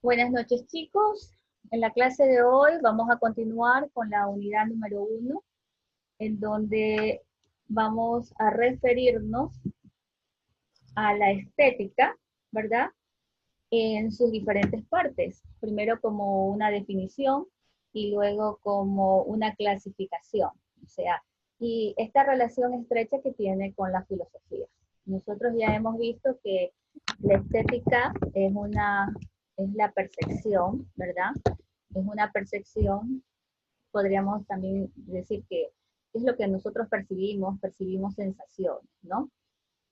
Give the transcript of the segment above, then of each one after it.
Buenas noches, chicos. En la clase de hoy vamos a continuar con la unidad número 1, en donde vamos a referirnos a la estética, ¿verdad? En sus diferentes partes. Primero como una definición y luego como una clasificación. O sea, y esta relación estrecha que tiene con la filosofía. Nosotros ya hemos visto que la estética es la percepción, ¿verdad? Es una percepción, podríamos también decir que es lo que nosotros percibimos sensaciones, ¿no?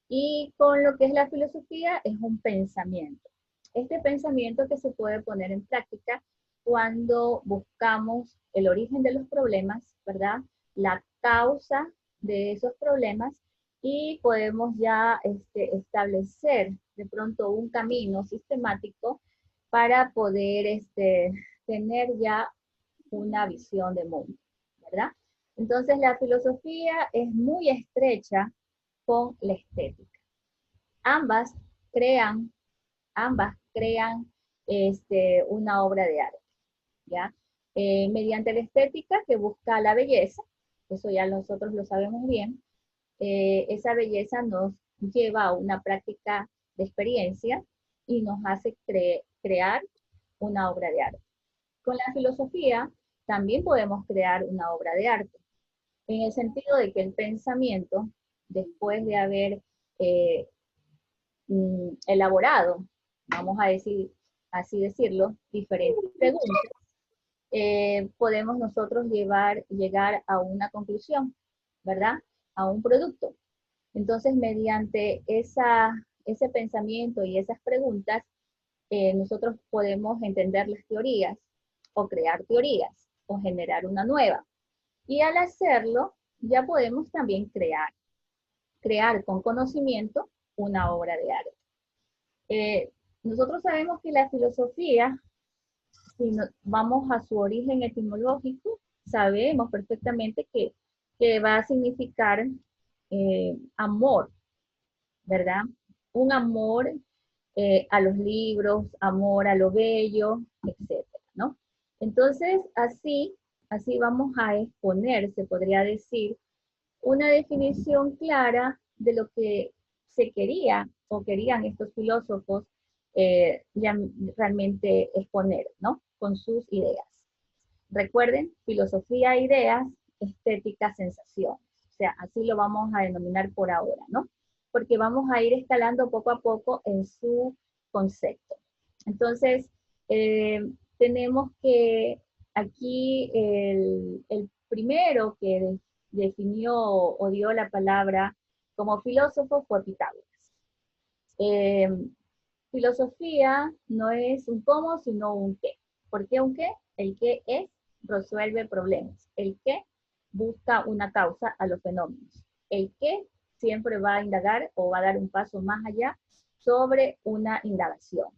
Y con lo que es la filosofía es un pensamiento. Este pensamiento que se puede poner en práctica cuando buscamos el origen de los problemas, ¿verdad? La causa de esos problemas y podemos ya establecer de pronto un camino sistemático para poder tener ya una visión de mundo, ¿verdad? Entonces la filosofía es muy estrecha con la estética. Ambas crean, ambas crean una obra de arte, ¿ya? Mediante la estética que busca la belleza, eso ya nosotros lo sabemos bien, esa belleza nos lleva a una práctica de experiencia y nos hace crear una obra de arte. Con la filosofía también podemos crear una obra de arte, en el sentido de que el pensamiento, después de haber eh, elaborado, vamos a decir, así decirlo, diferentes preguntas, podemos nosotros llegar a una conclusión, ¿verdad? A un producto. Entonces, mediante ese pensamiento y esas preguntas, nosotros podemos entender las teorías o crear teorías o generar una nueva. Y al hacerlo, ya podemos también crear con conocimiento una obra de arte. Nosotros sabemos que la filosofía, si vamos a su origen etimológico, sabemos perfectamente que va a significar amor, ¿verdad? Un amor a los libros, amor a lo bello, etcétera, ¿no? Entonces, así vamos a exponer, se podría decir, una definición clara de lo que se quería o querían estos filósofos ya realmente exponer, ¿no? Con sus ideas. Recuerden, filosofía, ideas, estética, sensaciones. O sea, así lo vamos a denominar por ahora, ¿no? Porque vamos a ir escalando poco a poco en su concepto. Entonces, tenemos que aquí el primero que definió o dio la palabra como filósofo fue Pitágoras. Eh, Filosofía no es un cómo, sino un qué. ¿Por qué un qué? El qué es resuelve problemas. El qué busca una causa a los fenómenos. El qué siempre va a indagar o va a dar un paso más allá sobre una indagación.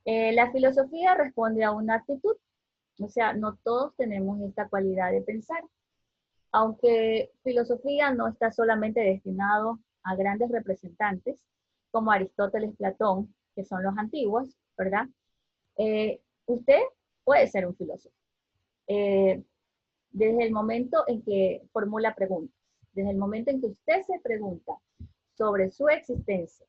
La filosofía responde a una actitud, o sea, no todos tenemos esta cualidad de pensar. Aunque filosofía no está solamente destinado a grandes representantes, como Aristóteles, Platón, que son los antiguos, ¿verdad? Usted puede ser un filósofo. Eh, Desde el momento en que formula preguntas, desde el momento en que usted se pregunta sobre su existencia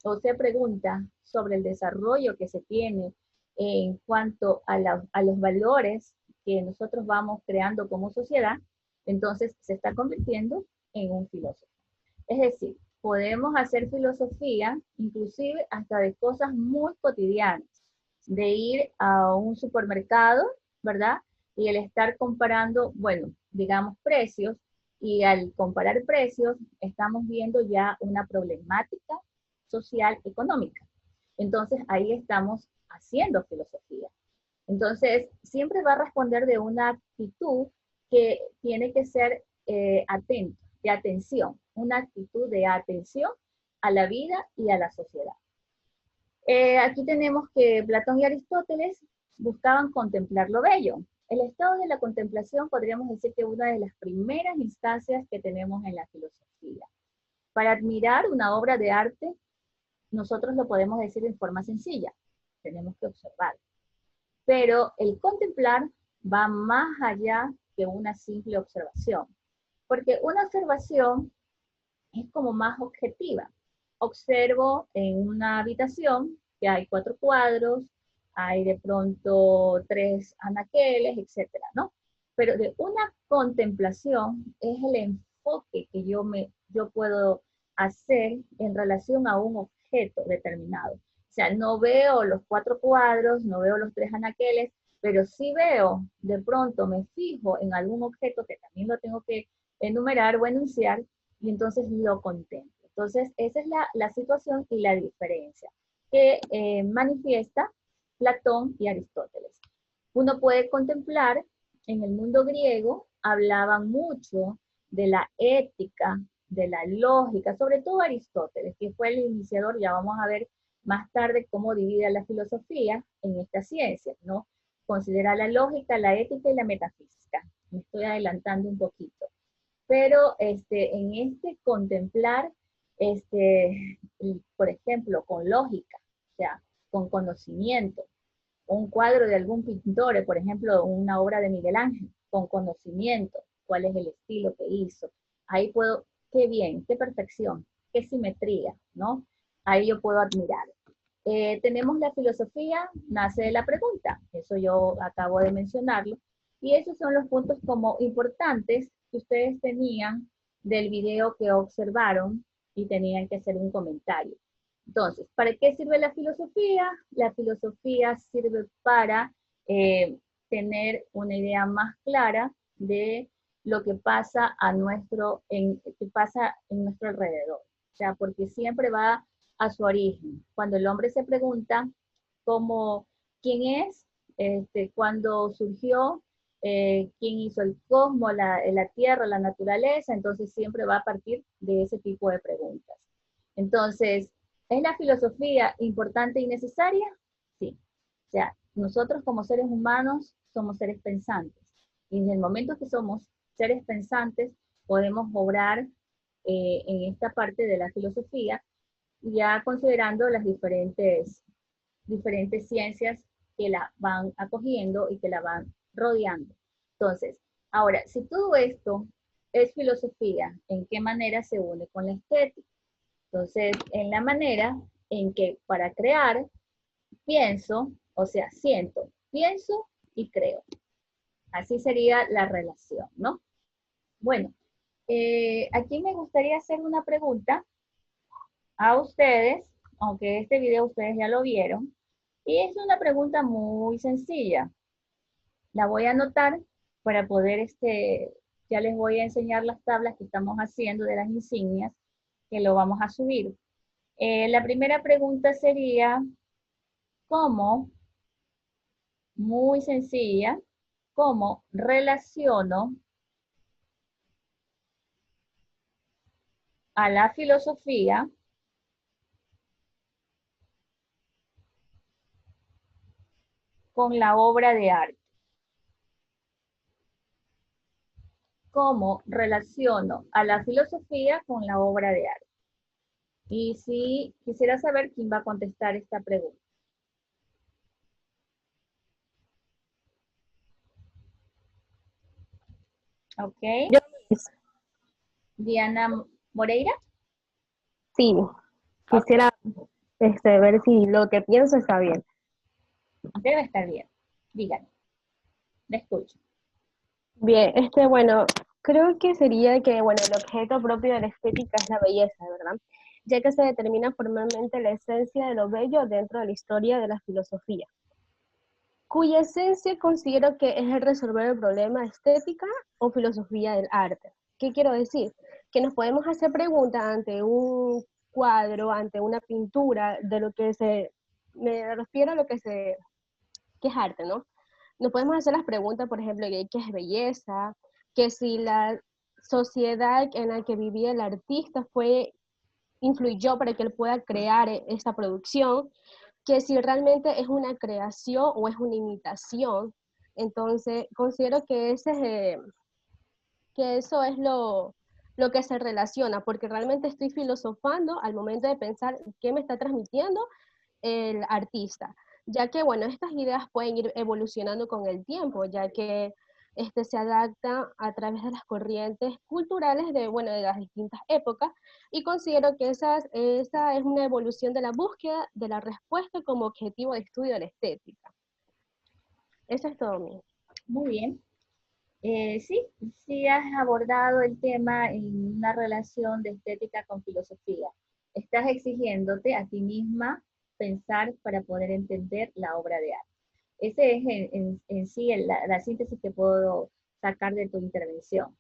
o se pregunta sobre el desarrollo que se tiene en cuanto a los valores que nosotros vamos creando como sociedad, entonces se está convirtiendo en un filósofo. Es decir, podemos hacer filosofía inclusive hasta de cosas muy cotidianas, de ir a un supermercado, ¿verdad? Y el estar comparando, bueno, digamos precios, y al comparar precios estamos viendo ya una problemática social, económica. Entonces ahí estamos haciendo filosofía. Entonces siempre va a responder de una actitud que tiene que ser atenta, de atención, una actitud de atención a la vida y a la sociedad. Aquí tenemos que Platón y Aristóteles buscaban contemplar lo bello. El estado de la contemplación podríamos decir que es una de las primeras instancias que tenemos en la filosofía. Para admirar una obra de arte, nosotros lo podemos decir en forma sencilla. tenemos que observar. Pero el contemplar va más allá que una simple observación, porque una observación es como más objetiva. Observo en una habitación que hay 4 cuadros, hay de pronto 3 anaqueles, etcétera, ¿no? Pero de una contemplación es el enfoque que yo puedo hacer en relación a un objeto determinado. O sea, no veo los 4 cuadros, no veo los 3 anaqueles, pero sí veo, de pronto me fijo en algún objeto que también lo tengo que enumerar o enunciar, y entonces lo contemplo. Entonces, esa es la situación y la diferencia que manifiesta Platón y Aristóteles. Uno puede contemplar, en el mundo griego hablaban mucho de la ética, de la lógica, sobre todo Aristóteles, que fue el iniciador. Ya vamos a ver más tarde cómo divide la filosofía en estas ciencias, ¿no? Considera la lógica, la ética y la metafísica. Me estoy adelantando un poquito. Pero en este contemplar, por ejemplo, con lógica, o sea, con conocimiento, un cuadro de algún pintor, por ejemplo, una obra de Miguel Ángel, con conocimiento, cuál es el estilo que hizo. Ahí puedo, qué bien, qué perfección, qué simetría, ¿no? Ahí yo puedo admirar. Tenemos la filosofía, nace de la pregunta, eso yo acabo de mencionarlo, y esos son los puntos como importantes que ustedes tenían del video que observaron y tenían que hacer un comentario. Entonces, ¿para qué sirve la filosofía? La filosofía sirve para tener una idea más clara de lo que pasa que pasa en nuestro alrededor. O sea, porque siempre va a su origen. Cuando el hombre se pregunta cómo, quién es, cuándo surgió, quién hizo el cosmos, la tierra, la naturaleza, entonces siempre va a partir de ese tipo de preguntas. Entonces, ¿es la filosofía importante y necesaria? Sí. O sea, nosotros como seres humanos somos seres pensantes. Y en el momento que somos seres pensantes, podemos obrar en esta parte de la filosofía, ya considerando las diferentes ciencias que la van acogiendo y que la van rodeando. Entonces, ahora, si todo esto es filosofía, ¿en qué manera se une con la estética? Entonces, en la manera en que para crear, pienso, o sea, siento, pienso y creo. Así sería la relación, ¿no? Bueno, aquí me gustaría hacer una pregunta a ustedes, aunque este video ustedes ya lo vieron, y es una pregunta muy sencilla. La voy a anotar para poder, ya les voy a enseñar las tablas que estamos haciendo de las insignias, que lo vamos a subir. La primera pregunta sería, ¿cómo, muy sencilla, cómo relaciono a la filosofía con la obra de arte? ¿Cómo relaciono a la filosofía con la obra de arte? Y si quisiera saber quién va a contestar esta pregunta. ¿Ok? Yo Diana Moreira. sí, Ok, quisiera ver si lo que pienso está bien. debe estar bien. Díganme, le escucho. Bien, bueno, creo que sería que, bueno, el objeto propio de la estética es la belleza, ¿verdad? Ya que se determina formalmente la esencia de lo bello dentro de la historia de la filosofía, cuya esencia considero que es el resolver el problema estética o filosofía del arte. ¿Qué quiero decir? Que nos podemos hacer preguntas ante un cuadro, ante una pintura, de lo que me refiero a que es arte, ¿no? Nos podemos hacer las preguntas, por ejemplo, de qué es belleza, que si la sociedad en la que vivía el artista influyó para que él pueda crear esta producción, que si realmente es una creación o es una imitación. Entonces, considero que que eso es lo que se relaciona, porque realmente estoy filosofando al momento de pensar qué me está transmitiendo el artista. ya que, bueno, estas ideas pueden ir evolucionando con el tiempo, ya que se adapta a través de las corrientes culturales de, bueno, de las distintas épocas, y considero que esa es una evolución de la búsqueda de la respuesta como objetivo de estudio de la estética. Eso es todo mío. Muy bien. Sí, sí has abordado el tema en una relación de estética con filosofía. Estás exigiéndote a ti misma pensar para poder entender la obra de arte. Ese es en sí la síntesis que puedo sacar de tu intervención.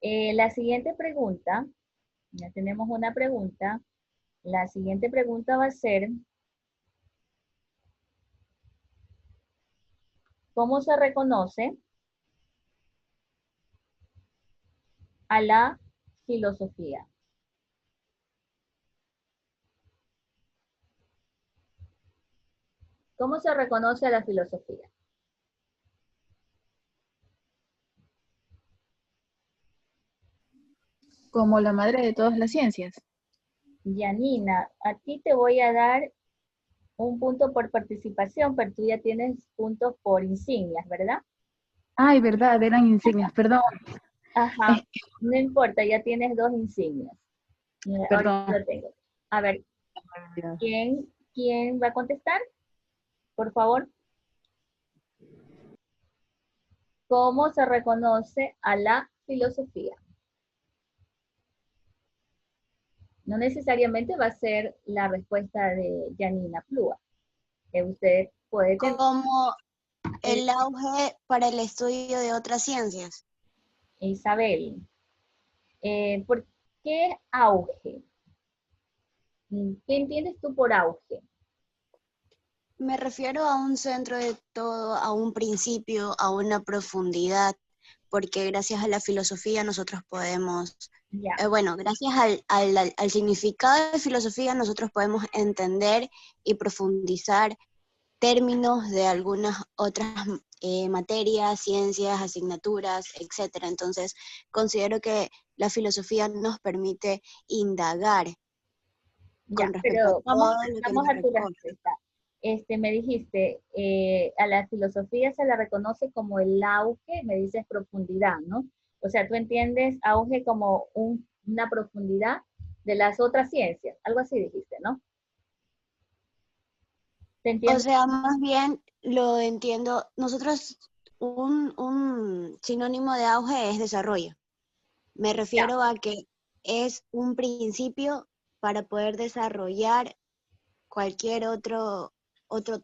La siguiente pregunta, ya tenemos una pregunta. La siguiente pregunta va a ser, ¿cómo se reconoce a la filosofía? ¿Cómo se reconoce a la filosofía? Como la madre de todas las ciencias. Yanina, a ti te voy a dar un punto por participación, pero tú ya tienes puntos por insignias, ¿verdad? Ay, verdad, eran insignias, perdón. Ajá, no importa, ya tienes 2 insignias. Ahorita Perdón. lo tengo. A ver, ¿quién va a contestar? Por favor. ¿Cómo se reconoce a la filosofía? No necesariamente va a ser la respuesta de Janina Plúa. Usted puede tener... Como el auge para el estudio de otras ciencias. Isabel, ¿por qué auge? ¿Qué entiendes tú por auge? Me refiero a un centro de todo, a un principio, a una profundidad, porque gracias a la filosofía nosotros podemos, Ya. bueno, gracias al significado de filosofía nosotros podemos entender y profundizar términos de algunas otras materias, ciencias, asignaturas, etcétera. Entonces, considero que la filosofía nos permite indagar Ya, con respecto a pero todo lo que vamos nos a tu recorre. respuesta. Me dijiste, a la filosofía se la reconoce como el auge, me dices profundidad, ¿no? O sea, tú entiendes auge como una profundidad de las otras ciencias, algo así dijiste, ¿no? ¿Te O entiendes? sea, más bien lo entiendo, nosotros un sinónimo de auge es desarrollo. Me Ya, refiero a que es un principio para poder desarrollar cualquier otro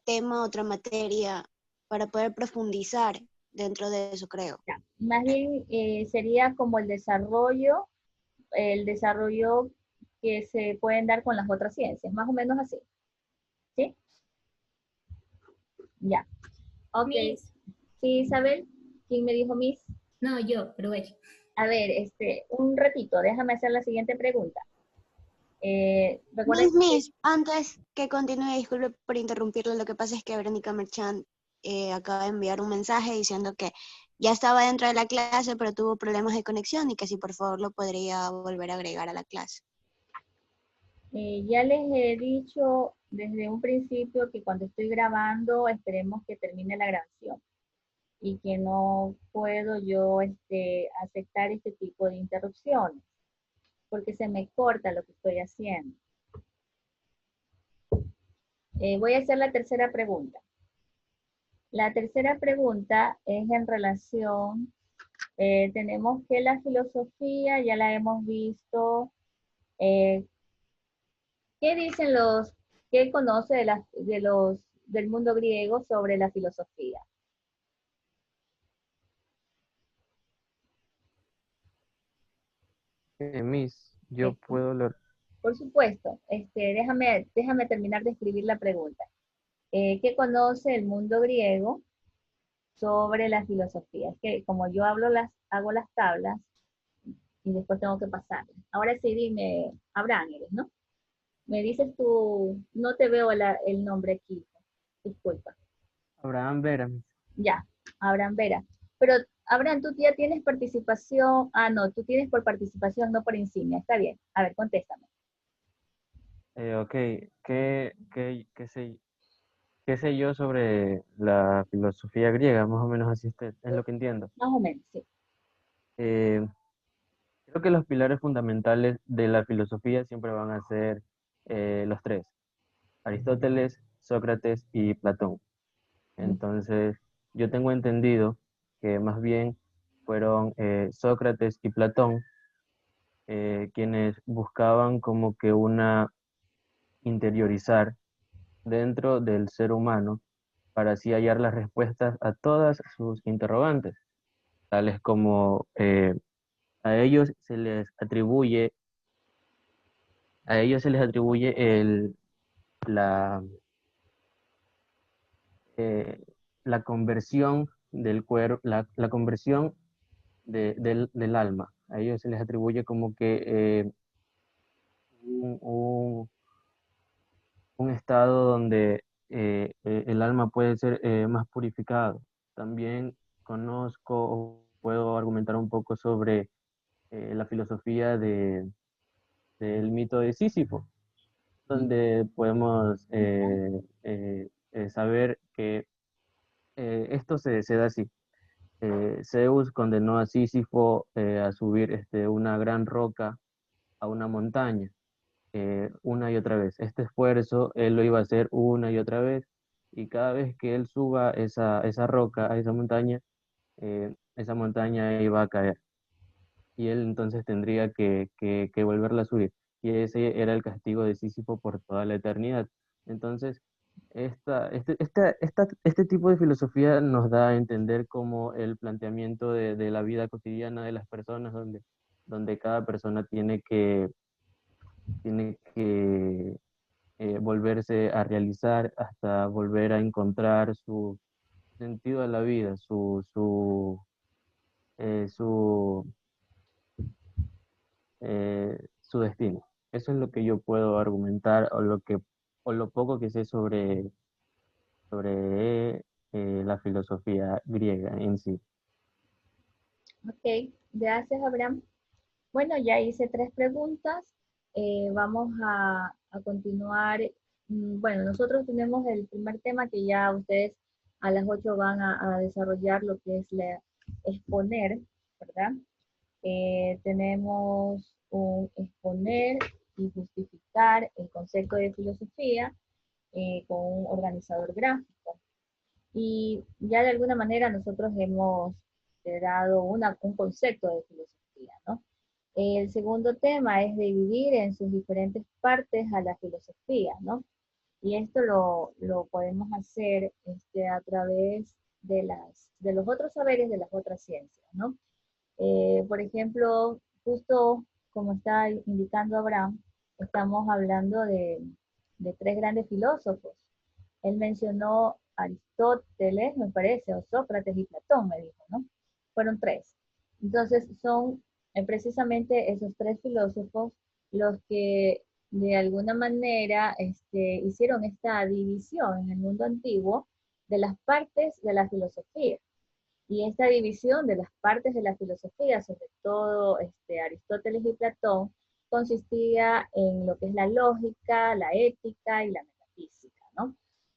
tema, otra materia, para poder profundizar dentro de eso, creo. ya. Más bien sería como el desarrollo que se pueden dar con las otras ciencias, más o menos así, ¿sí? Ya. Ok. Miss. Sí, Isabel, ¿quién me dijo Miss? No, yo, pero bueno. A ver, un ratito, déjame hacer la siguiente pregunta. Recuerden Miss, antes que continúe, disculpe por interrumpirle, lo que pasa es que Verónica Merchant acaba de enviar un mensaje diciendo que ya estaba dentro de la clase, pero tuvo problemas de conexión y que si por favor lo podría volver a agregar a la clase. ya les he dicho desde un principio que cuando estoy grabando, esperemos que termine la grabación y que no puedo yo aceptar este tipo de interrupciones porque se me corta lo que estoy haciendo. Voy a hacer la tercera pregunta. La tercera pregunta es en relación, tenemos que la filosofía, ya la hemos visto. ¿Qué dicen qué conoce del mundo griego sobre la filosofía? Miss, yo puedo leer. Por supuesto, déjame terminar de escribir la pregunta. ¿Qué conoce el mundo griego sobre la filosofía? Es que como yo hago las tablas y después tengo que pasarlas. Ahora sí, dime, Abraham eres, ¿no? Me dices tú, no te veo el nombre aquí, disculpa. Abraham Vera. Ya, Abraham Vera. Pero, Abraham, tú ya tienes participación. Ah, no, tú tienes por participación, no por insignia. Está bien. A ver, contéstame. Ok, ¿qué ¿qué sé yo sobre la filosofía griega? Más o menos así es lo que entiendo. Más o menos, sí. Eh, Creo que los pilares fundamentales de la filosofía siempre van a ser los tres: Aristóteles, Sócrates y Platón. Entonces, yo tengo entendido que más bien fueron Sócrates y Platón quienes buscaban como que una interiorizar dentro del ser humano para así hallar las respuestas a todas sus interrogantes, tales como a ellos se les atribuye, a ellos se les atribuye la, eh, la conversión del cuerpo, la conversión del alma. A ellos se les atribuye como que un, un- un estado donde el alma puede ser más purificado. También conozco o puedo argumentar un poco sobre la filosofía del mito de Sísifo, donde podemos saber que esto se da así. Zeus condenó a Sísifo a subir una gran roca a una montaña una y otra vez. Este esfuerzo él lo iba a hacer una y otra vez, y cada vez que él suba esa roca a esa montaña iba a caer, y él entonces tendría que volverla a subir. Y ese era el castigo de Sísifo por toda la eternidad. Entonces, este tipo de filosofía nos da a entender como el planteamiento de la vida cotidiana de las personas, donde cada persona tiene que volverse a realizar hasta volver a encontrar su sentido de la vida, su, su destino. Eso es lo que yo puedo argumentar o lo poco que sé sobre la filosofía griega en sí. Ok, gracias, Abraham. Bueno, ya hice 3 preguntas. Vamos a continuar. Bueno, nosotros tenemos el primer tema que ya ustedes a las 8 van a desarrollar lo que es exponer, ¿verdad? Tenemos un exponer y justificar el concepto de filosofía con un organizador gráfico. Y ya de alguna manera nosotros hemos dado un concepto de filosofía, ¿no? El segundo tema es dividir en sus diferentes partes a la filosofía, ¿no? Y esto lo podemos hacer a través de los otros saberes de las otras ciencias, ¿no? Por ejemplo, justo como está indicando Abraham, estamos hablando de 3 grandes filósofos. Él mencionó Aristóteles, me parece, o Sócrates y Platón, me dijo, ¿no? Fueron 3. Entonces, son precisamente esos 3 filósofos los que de alguna manera hicieron esta división en el mundo antiguo de las partes de la filosofía. Y esta división de las partes de la filosofía, sobre todo Aristóteles y Platón, consistía en lo que es la lógica, la ética y la metafísica, ¿no?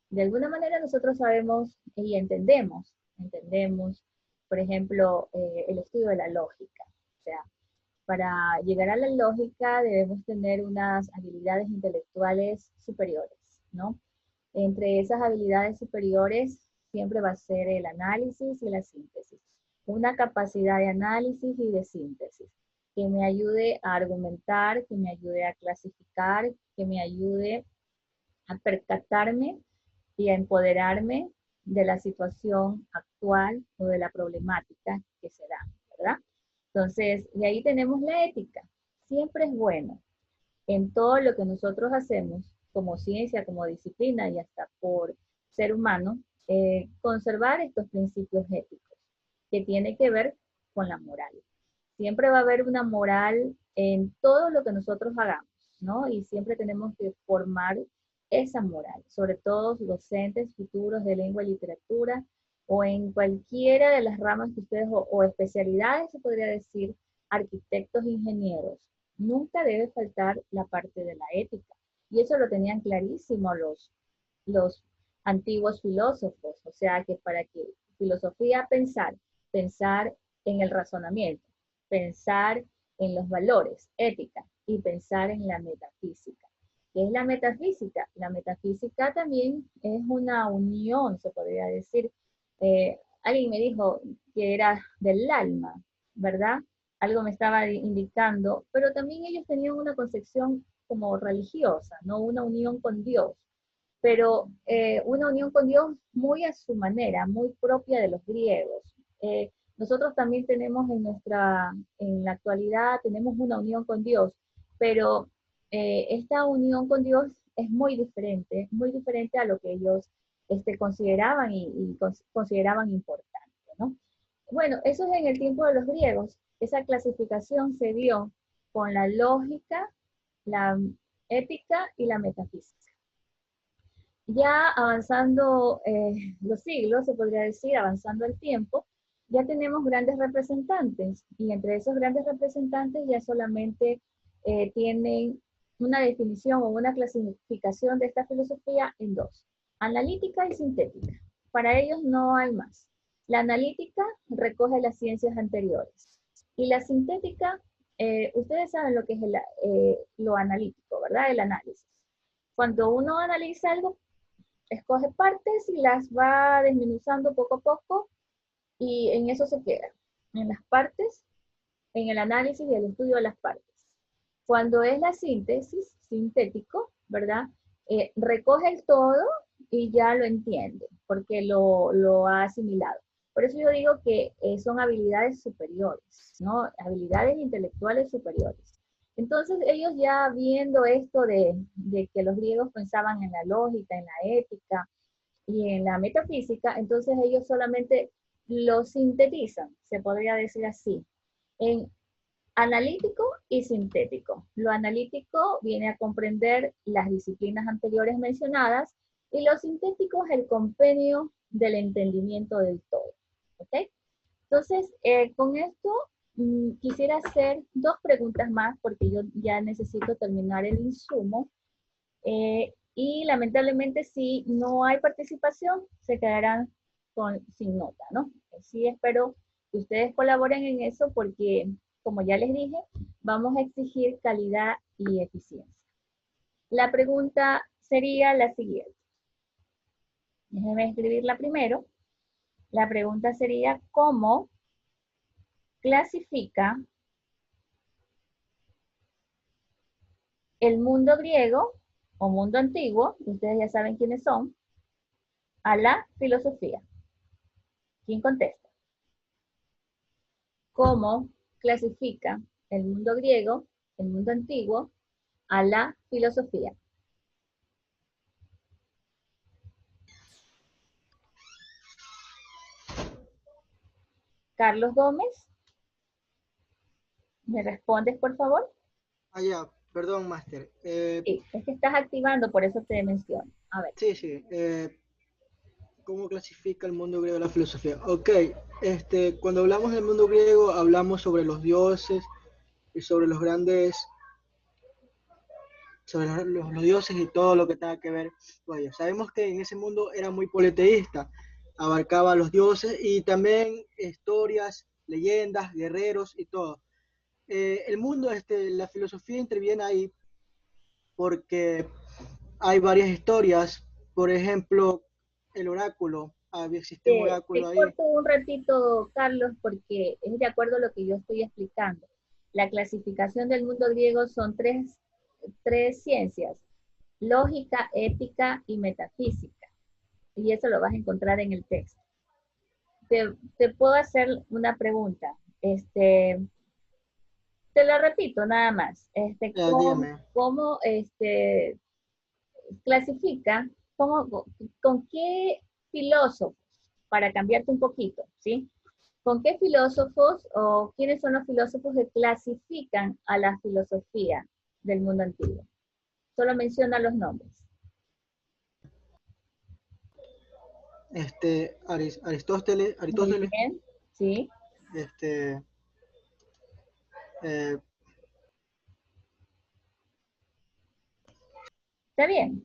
De alguna manera nosotros sabemos y entendemos, por ejemplo, el estudio de la lógica. O sea, para llegar a la lógica debemos tener unas habilidades intelectuales superiores, ¿no? Entre esas habilidades superiores siempre va a ser el análisis y la síntesis. Una capacidad de análisis y de síntesis que me ayude a argumentar, que me ayude a clasificar, que me ayude a percatarme y a empoderarme de la situación actual o de la problemática que se da, ¿verdad? Entonces, de ahí tenemos la ética. Siempre es bueno en todo lo que nosotros hacemos como ciencia, como disciplina y hasta por ser humano, conservar estos principios éticos que tiene que ver con la moral. Siempre va a haber una moral en todo lo que nosotros hagamos, ¿no? Y siempre tenemos que formar esa moral, sobre todo docentes futuros de lengua y literatura o en cualquiera de las ramas que ustedes, o especialidades, se podría decir, arquitectos, ingenieros. Nunca debe faltar la parte de la ética. Y eso lo tenían clarísimo los antiguos filósofos. O sea que para que filosofía pensar en el razonamiento, pensar en los valores, ética, y pensar en la metafísica. ¿Qué es la metafísica? La metafísica también es una unión, se podría decir. Alguien me dijo que era del alma, ¿verdad? Algo me estaba indicando, pero también ellos tenían una concepción como religiosa, ¿no? Una unión con Dios, pero una unión con Dios muy a su manera, muy propia de los griegos. Nosotros también tenemos en la actualidad, tenemos una unión con Dios, pero esta unión con Dios es muy diferente a lo que ellos consideraban y consideraban importante, ¿no? Bueno, eso es en el tiempo de los griegos. Esa clasificación se dio con la lógica, la ética y la metafísica. Ya avanzando los siglos, se podría decir, avanzando el tiempo, ya tenemos grandes representantes, y entre esos grandes representantes ya solamente tienen una definición o una clasificación de esta filosofía en dos: analítica y sintética. Para ellos no hay más. La analítica recoge las ciencias anteriores, y la sintética, ustedes saben lo que es lo analítico, ¿verdad? El análisis. Cuando uno analiza algo, escoge partes y las va desmenuzando poco a poco, y en eso se queda, en las partes, en el análisis y el estudio de las partes. Cuando es la síntesis, sintético, ¿verdad? Recoge el todo y ya lo entiende, porque lo ha asimilado. Por eso yo digo que son habilidades superiores, ¿no? Habilidades intelectuales superiores. Entonces ellos, ya viendo esto de que los griegos pensaban en la lógica, en la ética y en la metafísica, entonces ellos solamente lo sintetizan, se podría decir así, en analítico y sintético. Lo analítico viene a comprender las disciplinas anteriores mencionadas, y lo sintético es el compendio del entendimiento del todo. ¿Ok? Entonces, con esto quisiera hacer dos preguntas más, porque yo ya necesito terminar el insumo. Y lamentablemente, si no hay participación, se quedarán sin nota, ¿no? Sí, espero que ustedes colaboren en eso, porque, como ya les dije, vamos a exigir calidad y eficiencia. La pregunta sería la siguiente. Déjenme escribirla primero. La pregunta sería: ¿cómo clasifica el mundo griego o mundo antiguo, ustedes ya saben quiénes son, a la filosofía? ¿Quién contesta? ¿Cómo clasifica el mundo griego, el mundo antiguo, a la filosofía? Carlos Gómez, ¿me respondes, por favor? Ah, ya, perdón, máster. Sí, es que estás activando, por eso te menciono. A ver. Sí, sí. ¿Cómo clasifica el mundo griego la filosofía? Ok, cuando hablamos del mundo griego, hablamos sobre los dioses y sobre los grandes, sobre los dioses y todo lo que tenga que ver con ellos. Sabemos que en ese mundo era muy politeísta, abarcaba a los dioses y también historias, leyendas, guerreros y todo. El mundo, la filosofía interviene ahí porque hay varias historias, por ejemplo, el oráculo, existe un oráculo Te ahí. corto un ratito, Carlos, porque es de acuerdo a lo que yo estoy explicando. La clasificación del mundo griego son tres ciencias: lógica, ética y metafísica. Y eso lo vas a encontrar en el texto. Te puedo hacer una pregunta. Te la repito nada más. Dígame. ¿Cómo clasifica, con qué filósofos, para cambiarte un poquito, ¿sí? ¿Con qué filósofos o quiénes son los filósofos que clasifican a la filosofía del mundo antiguo? Solo menciona los nombres. Aristóteles, Muy bien, ¿sí? este, eh, Está bien.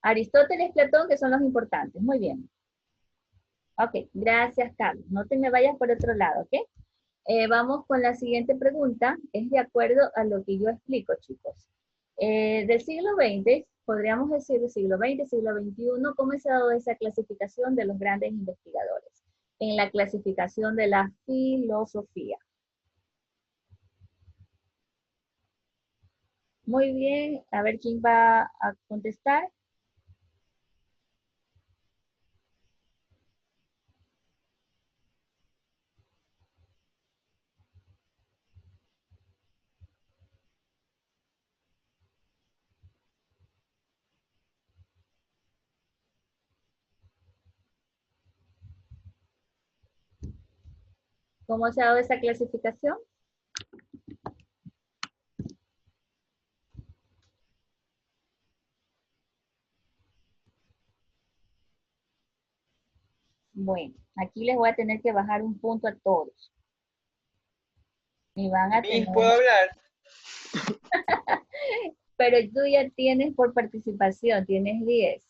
Aristóteles, Platón, que son los importantes. Muy bien. Ok, gracias, Carlos. No te me vayas por otro lado, ¿ok? Vamos con la siguiente pregunta. Es de acuerdo a lo que yo explico, chicos. Del siglo XX, podríamos decir del siglo XX, siglo XXI, ¿cómo se ha dado esa clasificación de los grandes investigadores? En la clasificación de la filosofía. Muy bien, a ver quién va a contestar. ¿Cómo se ha dado esa clasificación? Bueno, aquí les voy a tener que bajar un punto a todos. Y van a tener... ¿Puedo hablar? Pero tú ya tienes por participación, tienes 10.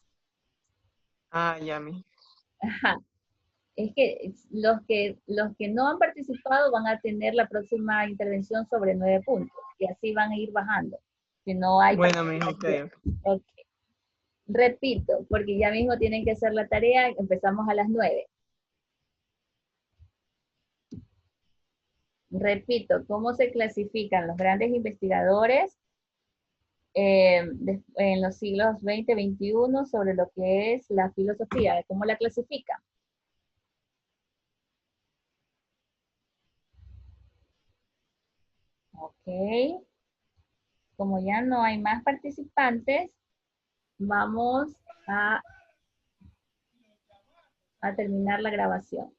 Ah, ya, Ajá. Es que los que no han participado van a tener la próxima intervención sobre 9 puntos. Y así van a ir bajando. Si no hay Bueno, mijo, ok. participación. Ok. Repito, porque ya mismo tienen que hacer la tarea. Empezamos a las 9. Repito, ¿cómo se clasifican los grandes investigadores en los siglos 20, 21 sobre lo que es la filosofía? ¿Cómo la clasifican? Ok. Como ya no hay más participantes, vamos a terminar la grabación.